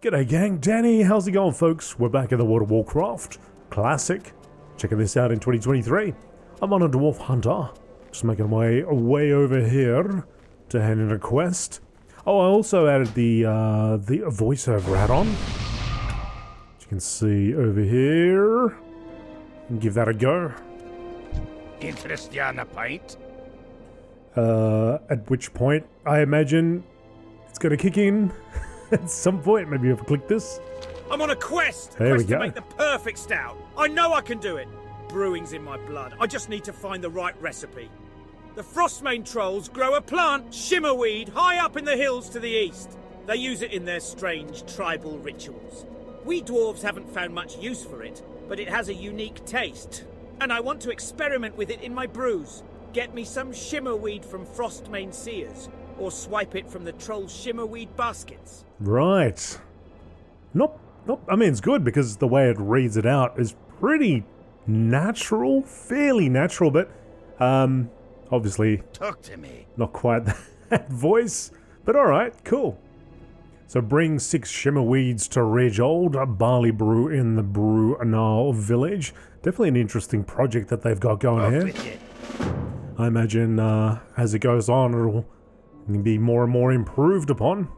G'day gang, Danny, how's it going folks? We're back in the World of Warcraft Classic. Checking this out in 2023. I'm on a Dwarf Hunter. Just making my way over here to hand in a quest. Oh, I also added the voiceover add-on. As you can see over here. Give that a go. Interest you on a pint? At which point, I imagine it's gonna kick in at some point. Maybe if I click this. I'm on a quest! There we Quest go. to make the perfect stout. I know I can do it. Brewing's in my blood. I just need to find the right recipe. The Frostmane trolls grow a plant, shimmerweed, high up in the hills to the east. They use it in their strange tribal rituals. We dwarves haven't found much use for it, but it has a unique taste. And I want to experiment with it in my brews. Get me some shimmerweed from Frostmane seers, or swipe it from the troll shimmerweed baskets. Right. Nope. I mean, it's good because the way it reads it out is pretty natural, fairly natural, but obviously Talk to me. not quite that voice. But all right, cool. So bring 6 shimmerweeds to Ridgeold, a barley brew in the Brunal village. Definitely an interesting project that they've got going here. With you. I imagine as it goes on, it'll be more and more improved upon.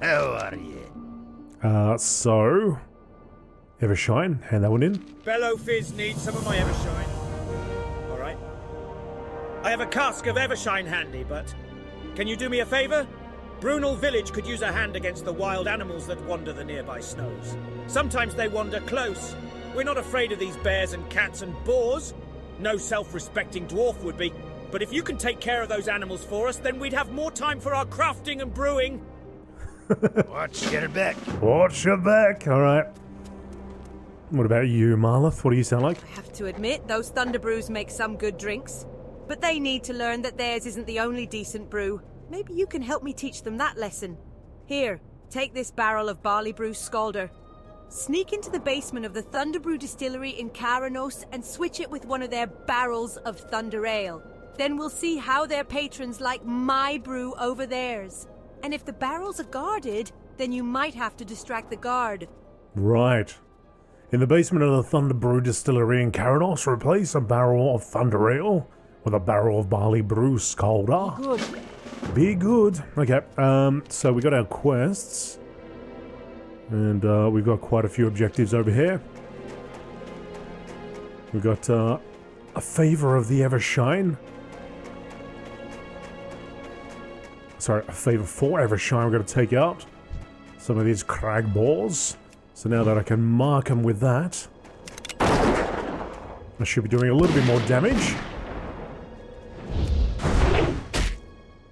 How are you? So Evershine, hand that one in. Bellow Fizz needs some of my Evershine. Alright. I have a cask of Evershine handy, but can you do me a favour? Brunal village could use a hand against the wild animals that wander the nearby snows. Sometimes they wander close. We're not afraid of these bears and cats and boars. No self-respecting dwarf would be. But if you can take care of those animals for us, then we'd have more time for our crafting and brewing. Watch your back. Watch your back. All right. What about you, Marlith? What do you sound like? I have to admit, those Thunder Brews make some good drinks. But they need to learn that theirs isn't the only decent brew. Maybe you can help me teach them that lesson. Here, take this barrel of barley brew Scalder. Sneak into the basement of the Thunder Brew distillery in Karanos and switch it with one of their barrels of Thunder Ale. Then we'll see how their patrons like my brew over theirs. And if the barrels are guarded, then you might have to distract the guard. Right. In the basement of the Thunder Brew distillery in Karanos, replace a barrel of Thunder Ale with a barrel of barley brew Scalder. Good. Be good. Okay, so we got our quests. And we've got quite a few objectives over here. We've got a favor of the Evershine. Sorry, a favor for Evershine. We've got to take out some of these crag boars. So now that I can mark them with that, I should be doing a little bit more damage.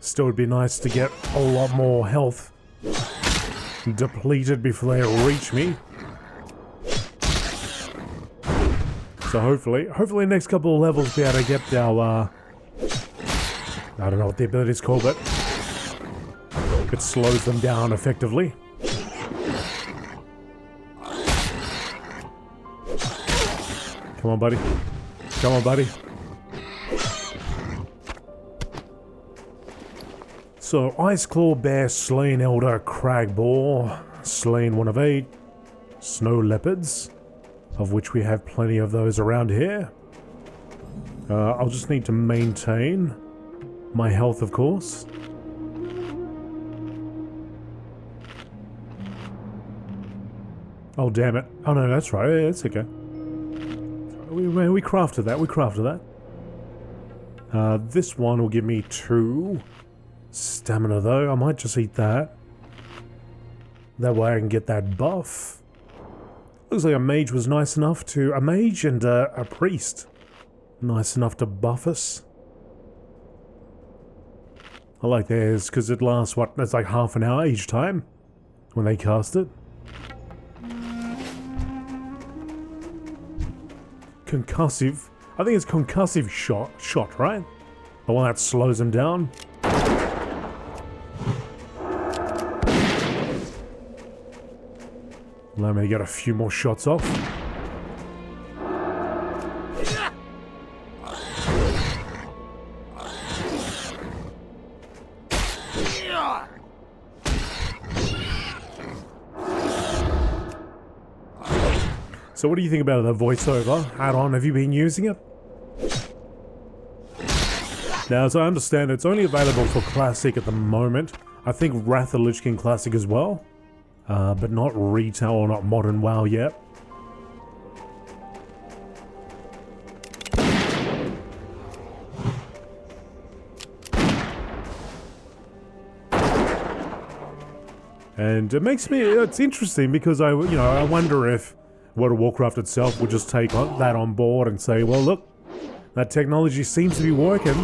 Still would be nice to get a lot more health depleted before they reach me. So hopefully the next couple of levels be able to get our, I don't know what the ability is called, but it slows them down effectively. Come on, buddy. Come on, buddy. So, Iceclaw Bear, Slain Elder, Crag Boar, Slain 1 of 8, Snow Leopards, of which we have plenty of those around here. I'll just need to maintain my health, of course. Oh, damn it. Oh, no, that's right. Yeah, it's okay. We crafted that. This one will give me 2 stamina, though. I might just eat that. That way I can get that buff. Looks like a mage was nice enough to... A mage and a priest. Nice enough to buff us. I like theirs, because it lasts, what, it's like half an hour each time when they cast it. Concussive. I think it's concussive shot, right? The one that slows them down. Allow me to get a few more shots off. So what do you think about the voiceover add-on? Have you been using it? Now, as I understand, it's only available for Classic at the moment. I think Wrath of the Lich King Classic as well. But not Retail or not Modern WoW yet. And it makes me, it's interesting because I wonder if World of Warcraft itself would just take that on board and say, well, look, that technology seems to be working.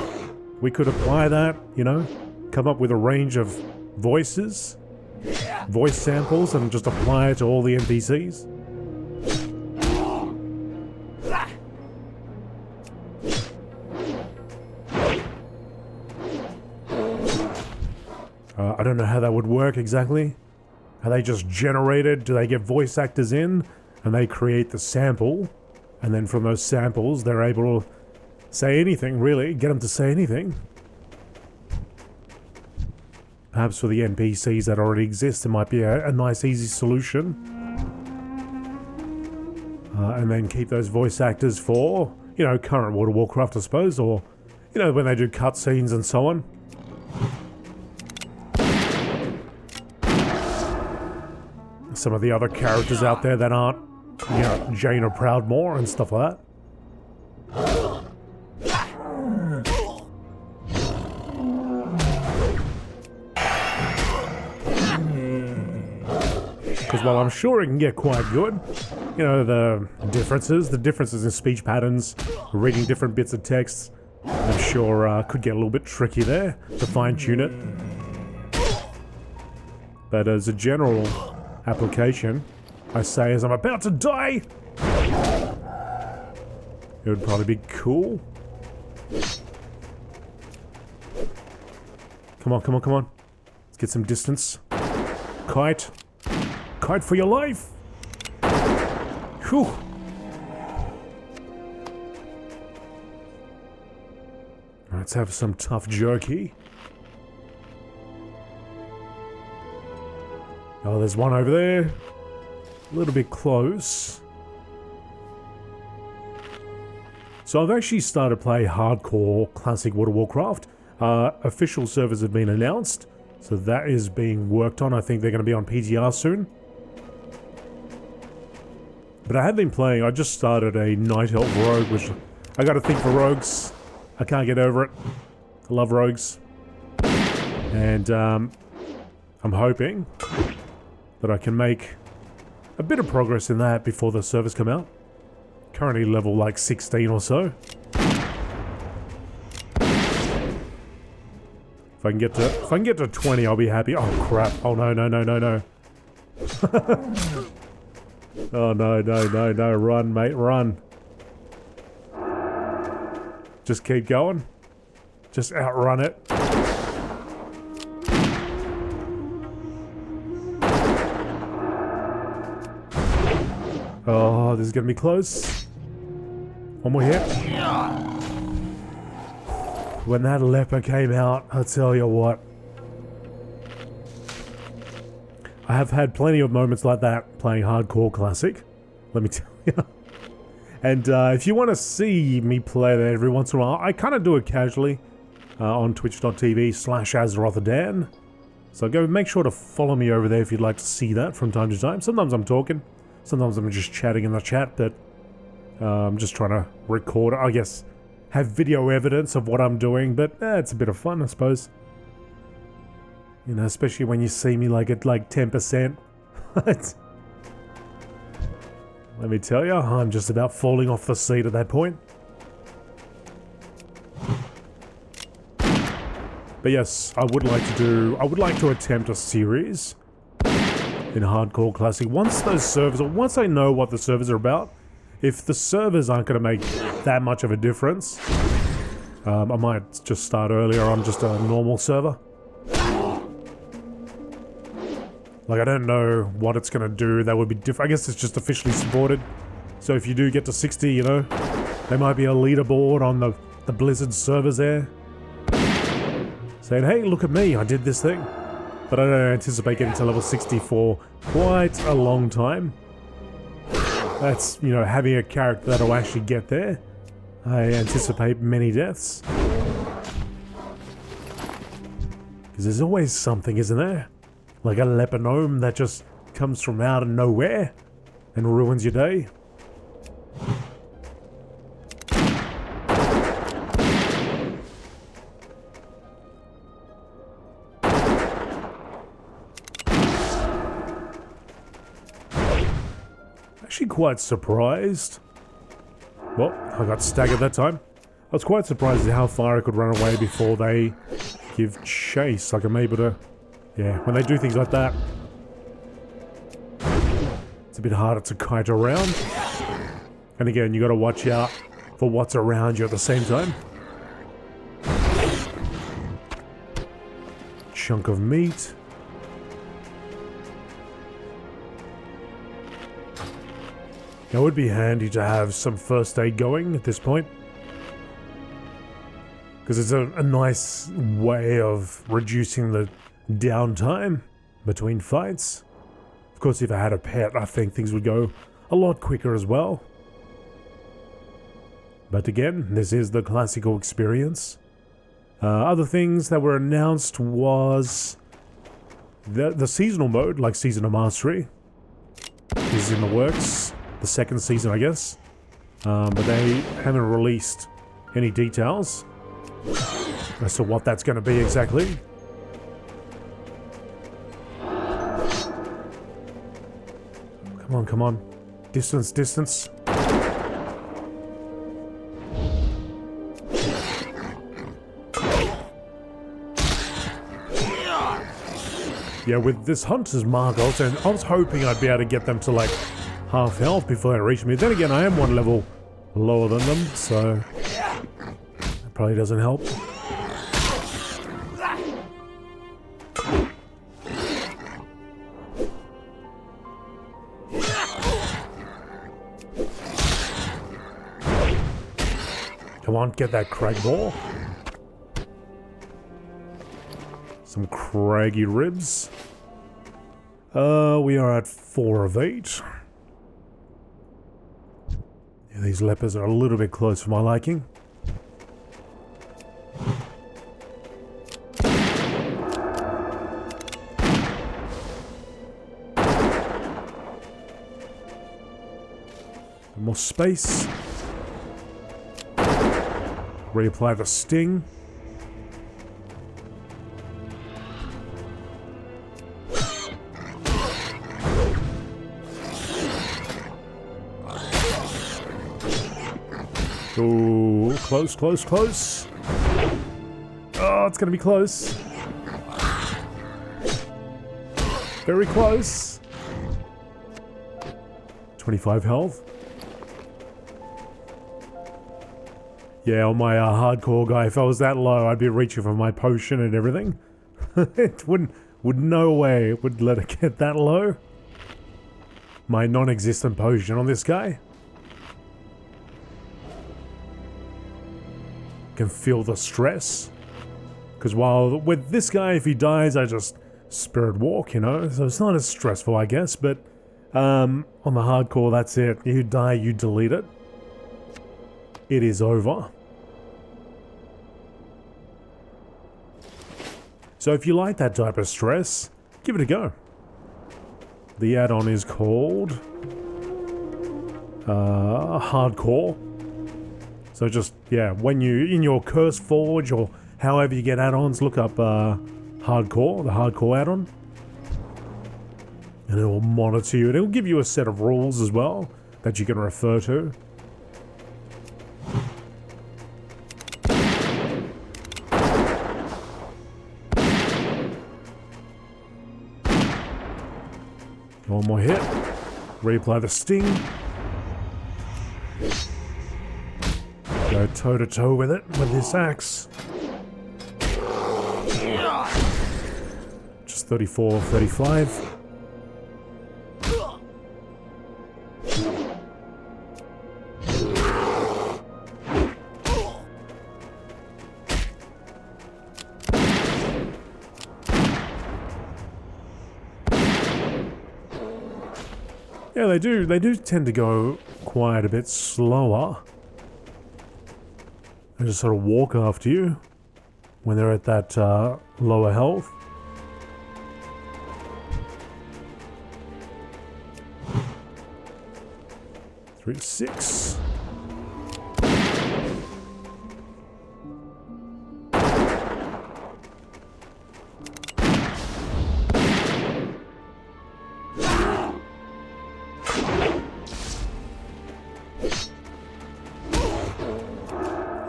We could apply that, you know, come up with a range of voice samples, and just apply it to all the NPCs. I don't know how that would work exactly. Are they just generated? Do they get voice actors in and they create the sample, and then from those samples they're able to say anything, really, get them to say anything? Perhaps for the NPCs that already exist, it might be a nice, easy solution. And then keep those voice actors for, you know, current World of Warcraft, I suppose, or, you know, when they do cutscenes and so on. Some of the other characters out there that aren't, you know, Jaina Proudmoore and stuff like that. Because while I'm sure it can get quite good, you know, the differences in speech patterns, reading different bits of text, I'm sure could get a little bit tricky there to fine-tune it. But as a general application, I say as I'm about to die, it would probably be cool. Come on, come on, come on. Let's get some distance. Kite. Kite for your life! Whew. Let's have some tough jerky. Oh, there's one over there. A little bit close. So I've actually started to play hardcore classic World of Warcraft. Official servers have been announced, so that is being worked on. I think they're going to be on PTR soon. But I have been playing, I just started a Night Elf Rogue, which I got a thing for rogues. I can't get over it. I love rogues. And I'm hoping that I can make a bit of progress in that before the servers come out. Currently level like 16 or so. If I can get to 20, I'll be happy. Oh crap. Oh no, no, no, no, no. Oh no, no, no, no, run mate, run. Just keep going. Just outrun it. Oh, this is gonna be close. One more hit. When that leper came out, I'll tell you what. I have had plenty of moments like that playing hardcore classic, let me tell you. And if you want to see me play that every once in a while, I kind of do it casually on twitch.tv/AzRotherdan. So go make sure to follow me over there if you'd like to see that from time to time. Sometimes I'm talking, sometimes I'm just chatting in the chat, but I'm just trying to record, I guess, have video evidence of what I'm doing, but it's a bit of fun, I suppose. You know, especially when you see me like at like 10%. Let me tell you, I'm just about falling off the seat at that point. But yes, I would like to attempt a series in hardcore classic. Once those servers, or once I know what the servers are about, if the servers aren't going to make that much of a difference, I might just start earlier on just a normal server. Like, I don't know what it's going to do. That would be different. I guess it's just officially supported. So if you do get to 60, you know, there might be a leaderboard on the Blizzard servers there, saying, hey, look at me, I did this thing. But I don't anticipate getting to level 60 for quite a long time. That's, you know, having a character that'll actually get there. I anticipate many deaths. Because there's always something, isn't there? Like a leper gnome that just comes from out of nowhere and ruins your day. Actually quite surprised. Well, I got staggered that time. I was quite surprised at how far I could run away before they give chase. Like I'm able to... Yeah, when they do things like that, it's a bit harder to kite around. And again, you got to watch out for what's around you at the same time. Chunk of meat. It would be handy to have some first aid going at this point. Because it's a nice way of reducing the downtime between fights. Of course, if I had a pet, I think things would go a lot quicker as well. But again, this is the classical experience. Other things that were announced was the seasonal mode, like Season of Mastery, is in the works. The second season, I guess. But they haven't released any details as to what that's going to be exactly. Come on, come on. Distance, distance. Yeah, with this Hunter's Mark, I was hoping I'd be able to get them to like half health before they reach me. Then again, I am one level lower than them, so that probably doesn't help. Come on, get that crag ball. Some craggy ribs. We are at 4 of 8. Yeah, these lepers are a little bit close for my liking. More space. Reapply the sting. Ooh, close, close, close. Oh, it's gonna be close. Very close. 25 health. Yeah, on my hardcore guy, if I was that low, I'd be reaching for my potion and everything. It would no way it would let it get that low. My non-existent potion on this guy. Can feel the stress. Because while with this guy, if he dies, I just spirit walk, you know? So it's not as stressful, I guess, but on the hardcore, that's it. You die, you delete it. It is over. So if you like that type of stress, give it a go. The add-on is called Hardcore. So just, yeah, when you, in your Curse Forge or however you get add-ons, look up Hardcore, the Hardcore add-on. And it will monitor you, and it will give you a set of rules as well that you can refer to. One more hit. Reapply the sting. Go toe-to-toe with it, with this axe. Just 34, 35. Yeah, they do. They do tend to go quite a bit slower. They just sort of walk after you when they're at that lower health. Three, 6.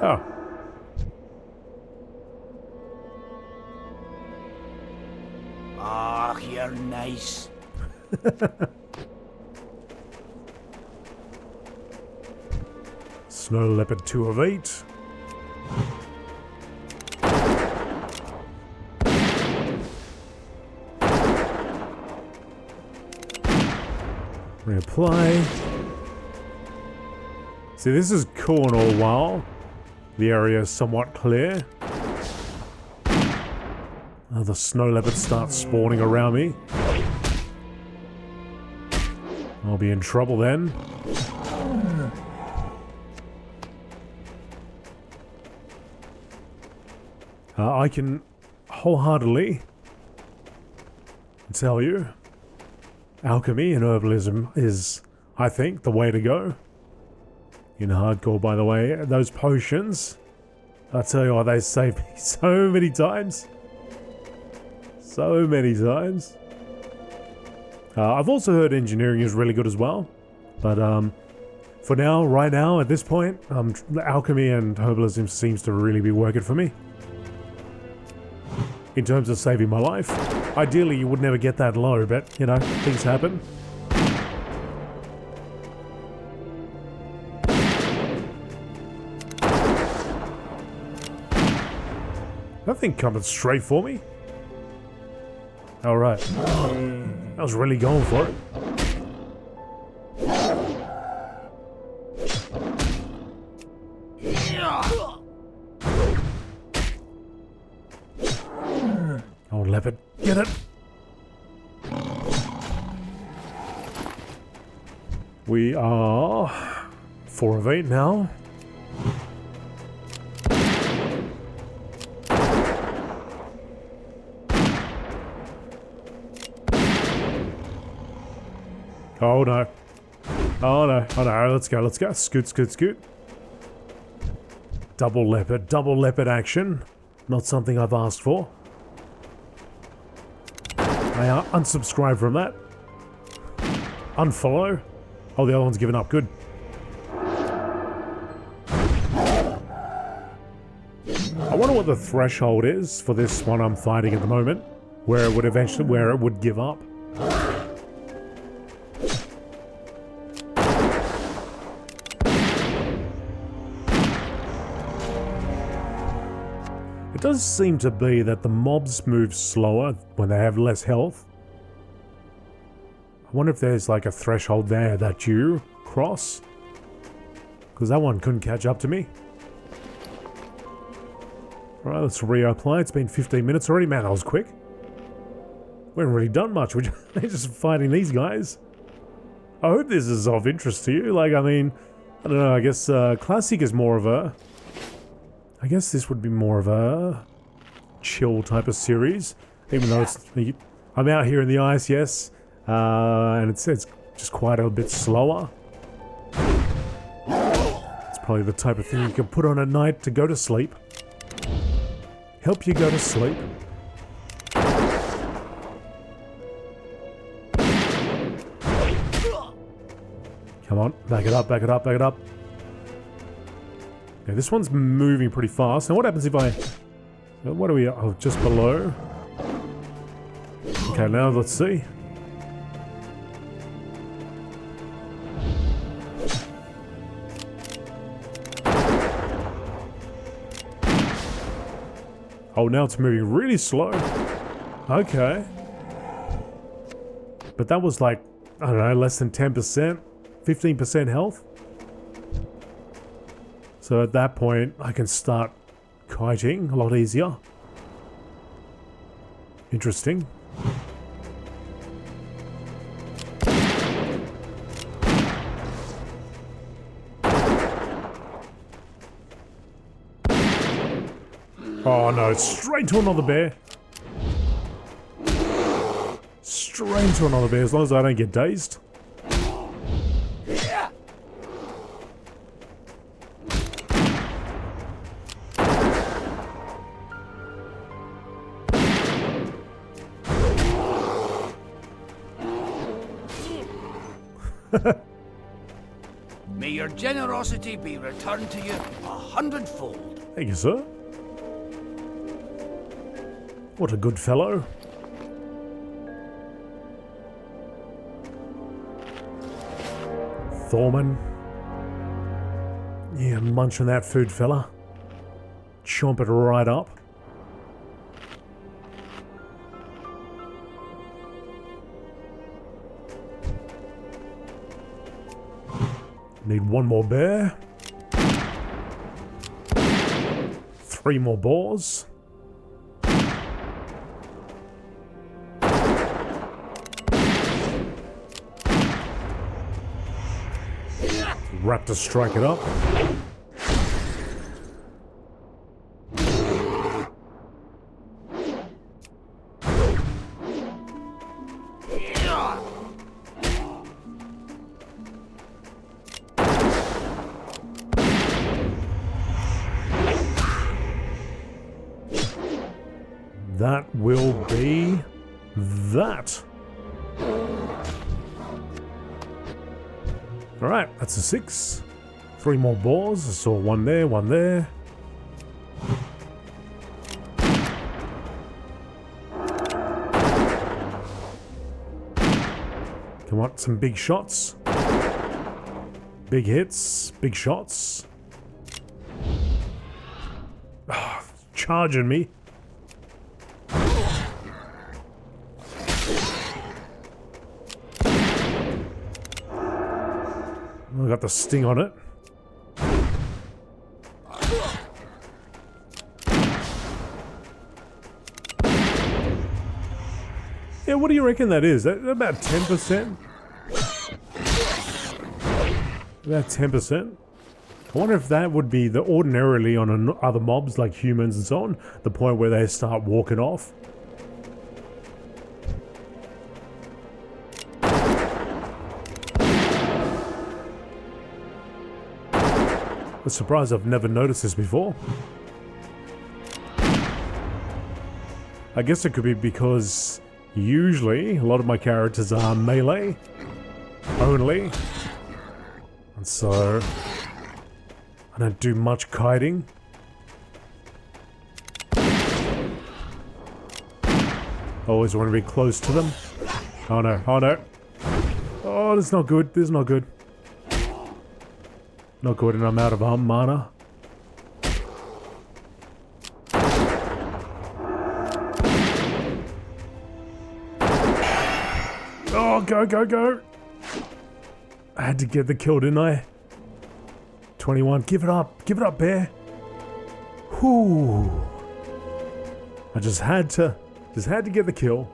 Oh. Ah, you're nice. Snow Leopard 2 of 8. Reapply. See, this is cool and all while the area is somewhat clear. The snow leopards start spawning around me. I'll be in trouble then. I can wholeheartedly tell you, alchemy and herbalism is, I think, the way to go. In hardcore, by the way, those potions, I tell you what, they saved me so many times. So many times. I've also heard engineering is really good as well. But for now, right now, at this point, alchemy and herbalism seems to really be working for me. In terms of saving my life. Ideally, you would never get that low, but, you know, things happen. That thing coming straight for me. Alright. I was really going for it. Oh, leopard. Get it! We are 4 of 8 now. Oh no. Oh no. Oh no. Let's go. Let's go. Scoot, scoot, scoot. Double leopard action. Not something I've asked for. I unsubscribe from that. Unfollow. Oh, the other one's given up. Good. I wonder what the threshold is for this one I'm fighting at the moment, where it would give up. It does seem to be that the mobs move slower when they have less health. I wonder if there's like a threshold there that you cross. Because that one couldn't catch up to me. Alright, let's reapply. It's been 15 minutes already. Man, that was quick. We haven't really done much. We're just fighting these guys. I hope this is of interest to you. Like, I mean, I don't know. I guess Classic is more of a... I guess this would be more of a chill type of series, even though it's... I'm out here in the ice, yes, and it's just quite a bit slower. It's probably the type of thing you can put on at night to go to sleep. Help you go to sleep. Come on, back it up, back it up, back it up. Okay, this one's moving pretty fast. Now what happens if I... What are we... Oh, just below. Okay, now let's see. Oh, now it's moving really slow. Okay. But that was like, I don't know, less than 10%, 15% health. So at that point, I can start kiting a lot easier. Oh no, straight to another bear. Straight to another bear, as long as I don't get dazed. May your generosity be returned to you 100-fold. Thank you, sir. What a good fellow. Thorman. Yeah, munching that food, fella. Chomp it right up. Need one more bear. 3 more boars. Raptor strike it up. That will be that. Alright, that's a 6. 3 more boars. I saw one there, one there. Come on, some big shots. Big hits, big shots. Oh, charging me. I got the sting on it. Yeah, what do you reckon that is? About 10%? About 10%? I wonder if that would be the ordinarily on other mobs like humans and so on, the point where they start walking off. I'm surprised I've never noticed this before. I guess it could be because usually a lot of my characters are melee only, and so I don't do much kiting. Always want to be close to them. Oh no, oh no. Oh, this is not good, this is not good. Not good, and I'm out of mana. Oh, go, go, go! I had to get the kill, didn't I? 21, give it up, bear! Whoo! I just had to get the kill.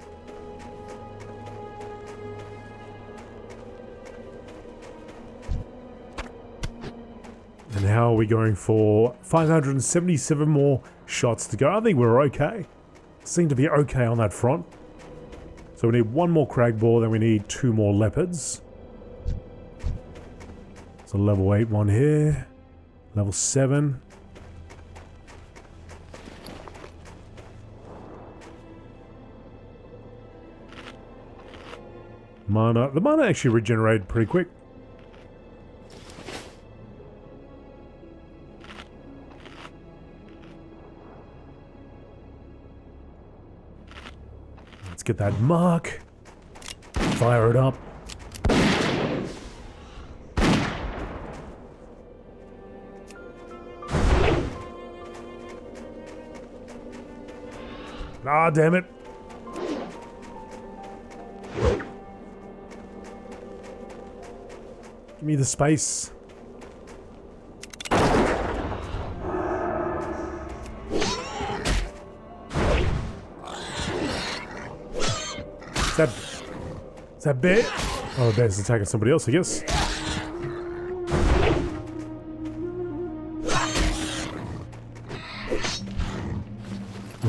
And how are we going for 577 more shots to go? I think we're okay. Seem to be okay on that front. So we need 1 more crag boar, then we need 2 more leopards. So level 8 one here. Level 7. Mana. The mana actually regenerated pretty quick. Let's get that mark. Fire it up. Ah, damn it. Give me the space. Is that bear? Oh, the bear's attacking somebody else, I guess.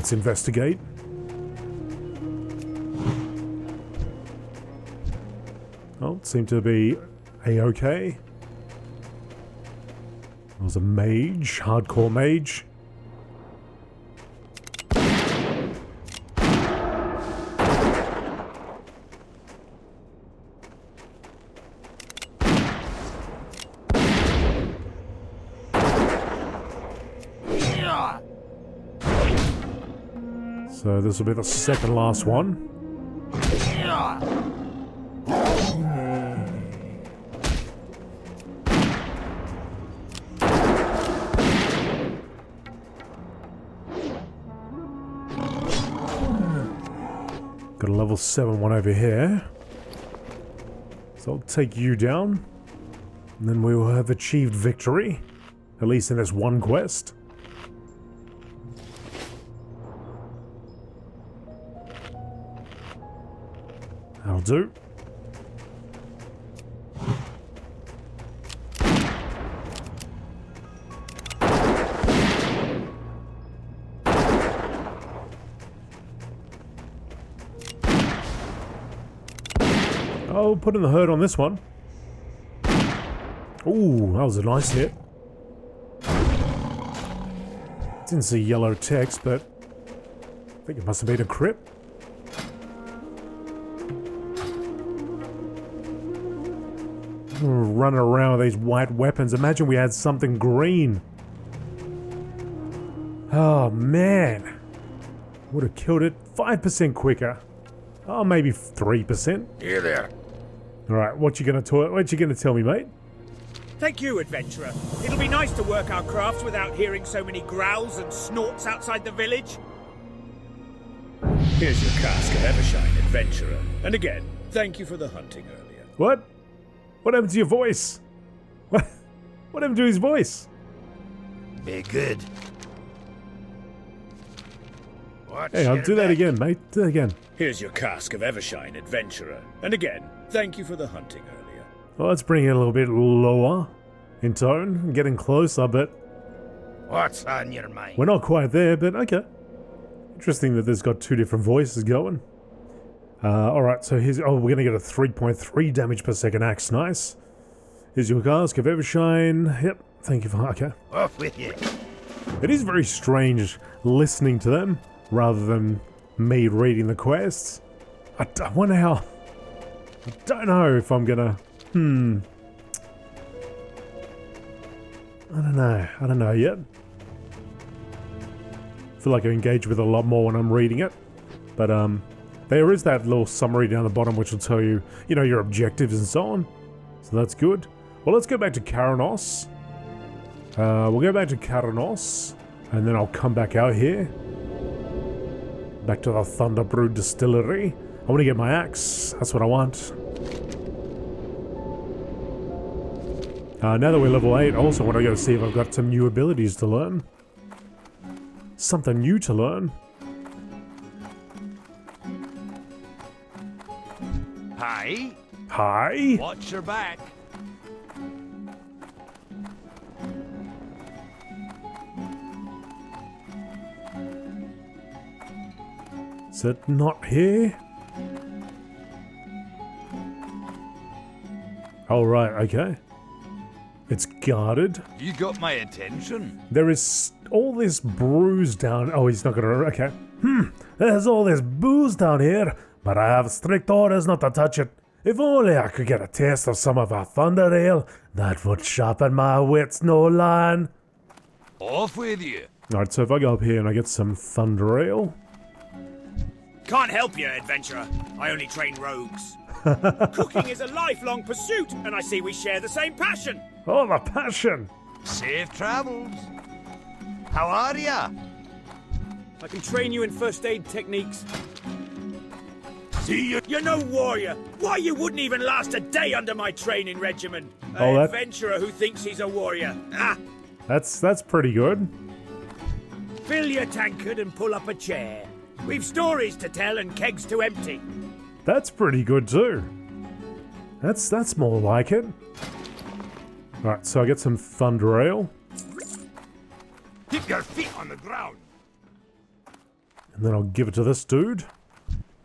let's investigate. Oh, it seemed to be a-okay. There was a mage, hardcore mage. So this will be the second last one. Got a level 7 one over here. So I'll take you down. And then we will have achieved victory. At least in this one quest. That'll do. Oh, put in the hurt on this one. Ooh, that was a nice hit. Didn't see yellow text, but I think it must have been a crit. Running around with these white weapons. Imagine we had something green. Oh man. Would have killed it 5% quicker. Oh, maybe 3%. Here there. Alright, what you gonna tell me, mate? Thank you, adventurer. It'll be nice to work our crafts without hearing so many growls and snorts outside the village. Here's your cask of Evershine, adventurer. And again, thank you for the hunting earlier. What? What happened to your voice? What happened to his voice? Be good. What's Hey, I'll your do that bet? again, mate. Do that again. Here's your cask of Evershine, adventurer. And again, thank you for the hunting earlier. Well, let's bring it a little bit lower in tone. Getting closer, but What's on your mind? we're not quite there, but okay. Interesting that there's got two different voices going. Alright, so here's... Oh, we're going to get a 3.3 damage per second axe. Nice. Here's your cask of Evershine. Yep, thank you for... Okay. Off with you. It is very strange listening to them rather than me reading the quests. I wonder how... I don't know if I'm gonna... I don't know yet. I feel like I engage with it a lot more when I'm reading it. But, there is that little summary down the bottom which will tell you, you know, your objectives and so on. So that's good. Well, let's go back to Karanos. We'll go back to Karanos, and then I'll come back out here. Back to the Thunder Brew Distillery. I want to get my axe. That's what I want. Now that we're level 8, I also want to go see if I've got some new abilities to learn. Something new to learn. Hi. Hi. Watch your back. Is it not here? Oh, right, okay. It's guarded. You got my attention. There is all this bruise down... Oh, he's not gonna... Okay. There's all this booze down here, but I have strict orders not to touch it. If only I could get a taste of some of our thunder ale, that would sharpen my wits, no line. Off with you. Alright, so if I go up here and I get some thunder ale... Can't help you, adventurer. I only train rogues. Cooking is a lifelong pursuit, and I see we share the same passion. Oh, the passion! Safe travels. How are ya? I can train you in first aid techniques. See you. You're no warrior. Why, you wouldn't even last a day under my training regimen. Oh, An that- adventurer who thinks he's a warrior. Ah! That's pretty good. Fill your tankard and pull up a chair. We've stories to tell and kegs to empty. That's pretty good too. That's more like it. Alright, so I get some thunder ale. Keep your feet on the ground. And then I'll give it to this dude.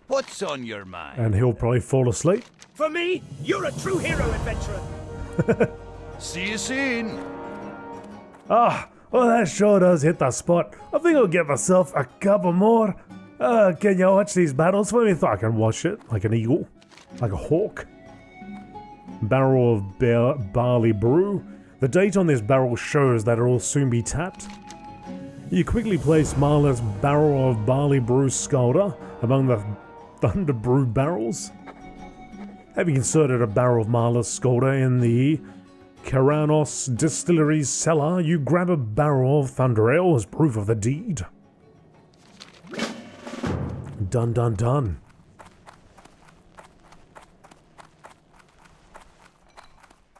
What's on your mind? And he'll probably fall asleep. For me, you're a true hero, adventurer. See you soon. Ah, well that sure does hit the spot. I think I'll get myself a couple more. Can you watch these battles for me? I thought I can watch it like an eagle, like a hawk. Barrel of barley brew. The date on this barrel shows that it will soon be tapped. You quickly place Marla's barrel of barley brew scalder among the thunder brew barrels. Having inserted a barrel of Marla's scalder in the Karanos Distillery's cellar, you grab a barrel of thunder ale as proof of the deed. Done, done, done.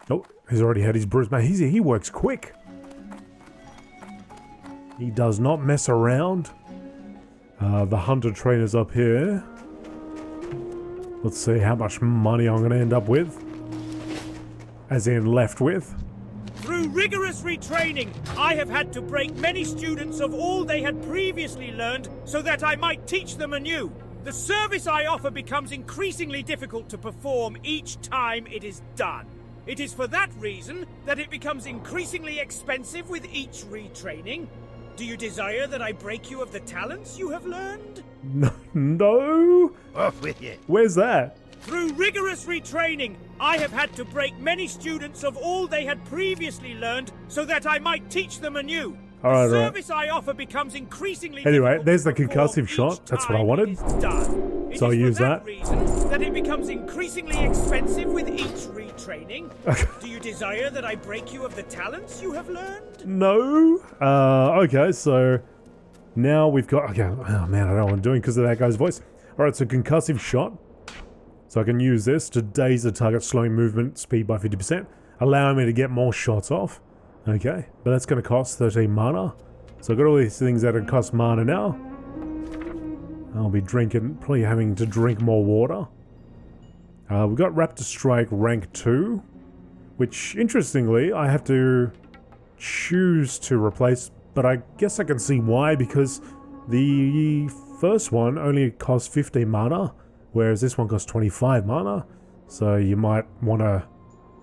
Oh, he's already had his brews, man. He works quick. He does not mess around. The hunter trainer's up here. Let's see how much money I'm going to end up with. As in left with. Through rigorous retraining, I have had to break many students of all they had previously learned so that I might teach them anew. The service I offer becomes increasingly difficult to perform each time it is done. It is for that reason that it becomes increasingly expensive with each retraining. Do you desire that I break you of the talents you have learned? No. Off with you. Where's that? Through rigorous retraining, I have had to break many students of all they had previously learned so that I might teach them anew. All The right. service I offer becomes increasingly Anyway, difficult there's to the perform concussive each shot. That's what I time wanted. it is done. It So I'll is for use that that. reason that it becomes increasingly expensive with each retraining. Do you desire that I break you of the talents you have learned? No. Okay, so now we've got... Okay, oh man, I don't know what I'm doing because of that guy's voice. Alright, so concussive shot. So I can use this to daze the target, slowing movement speed by 50%, allowing me to get more shots off. Okay, but that's going to cost 13 mana. So I've got all these things that cost mana now. I'll be drinking, probably having to drink more water. We've got Raptor Strike rank 2, which interestingly I have to choose to replace, but I guess I can see why, because the first one only costs 15 mana, whereas this one costs 25 mana. So you might want to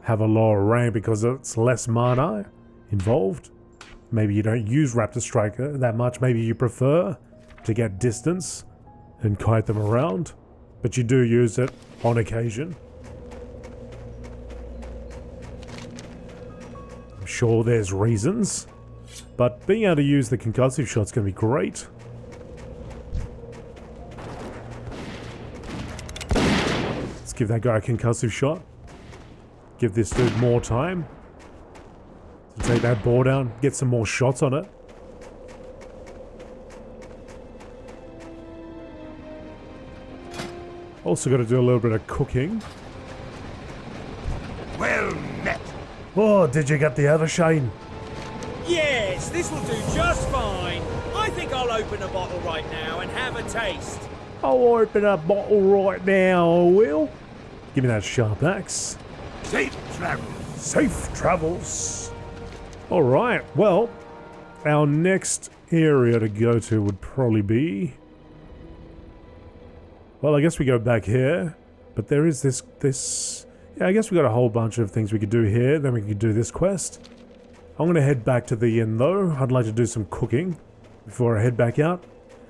have a lower rank because it's less mana involved. Maybe you don't use Raptor Strike that much. Maybe you prefer to get distance and kite them around, but you do use it on occasion. I'm sure there's reasons, but being able to use the concussive shot's going to be great. Let's give that guy a concussive shot. Give this dude more time to take that ball down, get some more shots on it. Also got to do a little bit of cooking. Well met. Oh, did you get the Evershine? Yes, this will do just fine. I think I'll open a bottle right now and have a taste. I'll open a bottle right now, I will. Give me that sharp axe. Safe travel. Safe travels. Alright, well, our next area to go to would probably be... Well, I guess we go back here, but there is this... Yeah, I guess we got a whole bunch of things we could do here, then we could do this quest. I'm going to head back to the inn though. I'd like to do some cooking before I head back out.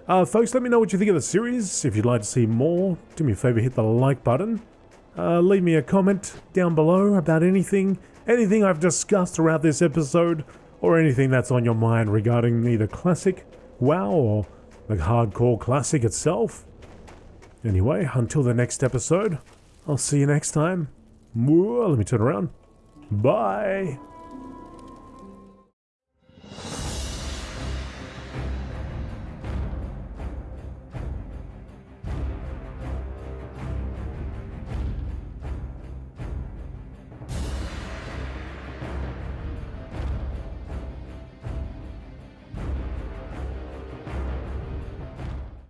Folks, let me know what you think of the series. If you'd like to see more, do me a favor, hit the like button. Leave me a comment down below about anything I've discussed throughout this episode, or anything that's on your mind regarding either Classic, WoW, or the Hardcore Classic itself. Anyway, until the next episode, I'll see you next time. Let me turn around. Bye!